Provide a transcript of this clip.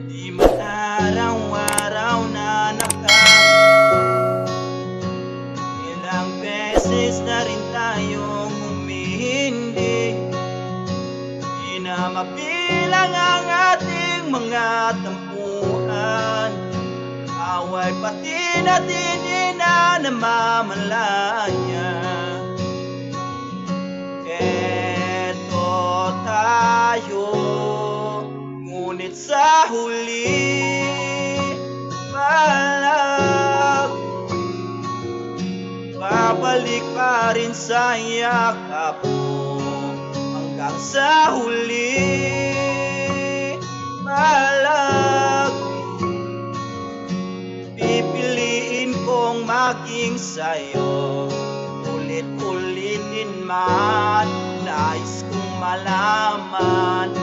Di man araw-araw na ilang beses na rin tayong humihindi. Di na mabilang ang ating mga tampuhan, away pati na di na namamalaya. Eto tayo, ngunit sa huli palag babalik pa rin sa yakap mo. Hanggang sa huli palag pipiliin kong maging sa'yo. Ulit-ulitin man, nais kong malaman